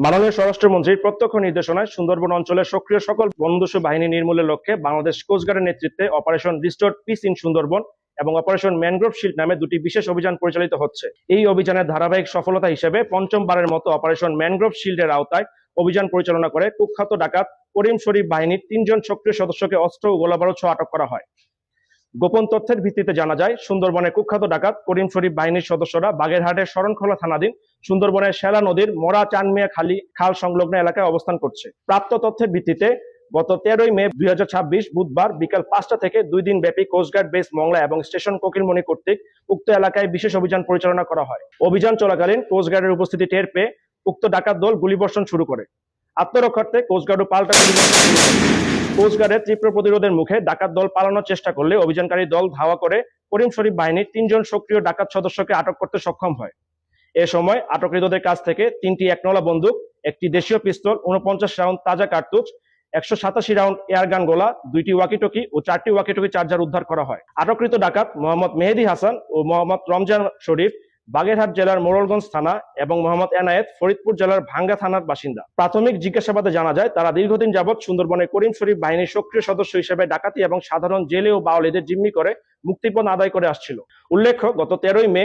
মাননীয় স্বরাষ্ট্রমন্ত্রীর প্রত্যক্ষ নির্দেশনায় সুন্দরবন অঞ্চলের সক্রিয় সকল বনদস্যু বাহিনী নির্মূলের লক্ষ্যে বাংলাদেশ কোস্টগার্ডের নেতৃত্বে operation restore piece in Sundarban এবং অপারেশন ম্যানগ্রোভ শিল্ড নামে দুটি বিশেষ অভিযান পরিচালিত হচ্ছে। এই অভিযানের ধারাবাহিক সফলতা হিসেবে পঞ্চমবারের মতো অপারেশন ম্যানগ্রোভ শিল্ডের আওতায় অভিযান পরিচালনা করে কুখ্যাত ডাকাত করিম শরীফ বাহিনীর 3 জন সক্রিয় সদস্যকে অস্ত্র ও গোলাবারুদ সহ আটক করা হয়। গোপন তথ্যের ভিত্তিতে জানা যায়, সুন্দরবনের কুখ্যাত ডাকাত করিম শরীফ বাহিনীর সদস্যরা বাগেরহাটের শরণখোলা থানাধীন সুন্দরবনের শেলা নদীর মোরা চানমিয়া খাল সংলগ্ন এলাকায় অবস্থান করছে। প্রাপ্ত তথ্যের ভিত্তিতে গত 13ই মে 2026 বুধবার বিকাল 5টা থেকে 2 দিন ব্যাপী কোস্টগার্ড বেস মংলা এবং স্টেশন কোকিলমণি কর্তৃক উক্ত এলাকায় বিশেষ অভিযান পরিচালনা করা হয়। অভিযান চলাকালীন কোস্টগার্ডের উপস্থিতি টের পেয়ে উক্ত ডাকাত দল গুলিবর্ষণ শুরু করে। আত্মরক্ষার্থে কোস্টগার্ডও পাল্টা গুলিবর্ষণ শুরু করে। কোস্টগার্ডের তীব্র প্রতিরোধের মুখে ডাকাত দল পালানোর চেষ্টা করলে অভিযানকারী দল ধাওয়া করে করিম শরীফ বাহিনীর 3 জন সক্রিয় ডাকাত সদস্যকে আটক করতে সক্ষম হয়। এ সময় আটককৃতদের কাছ থেকে 3টি একনলা বন্দুক, একটি দেশীয় পিস্তল, 49 রাউন্ড তাজা কার্তুজ, 187 রাউন্ড এয়ারগান গোলা, 2টি ওয়াকিটকি ও 4টি ওয়াকিটকি চার্জার উদ্ধার করা হয়। আটককৃত ডাকাত মোহাম্মদ মেহেদী হাসান ও মোহাম্মদ রমজান শরীফ বাগেরহাট জেলার মোড়লগঞ্জ থানা এবং মোহাম্মদ এনায়েত ফরিদপুর জেলার ভাঙ্গা থানার বাসিন্দা। প্রাথমিক জিজ্ঞাসাবাদে জানা যায়, তারা দীর্ঘদিন যাবৎ সুন্দরবনের করিম শরীফ বাহিনীর সক্রিয় সদস্য হিসেবে ডাকাতি এবং সাধারণ জেলে ও বাওয়ালীদের জিম্মি করে মুক্তিপণ আদায় করে আসছিল। উল্লেখ্য, গত 13ই মে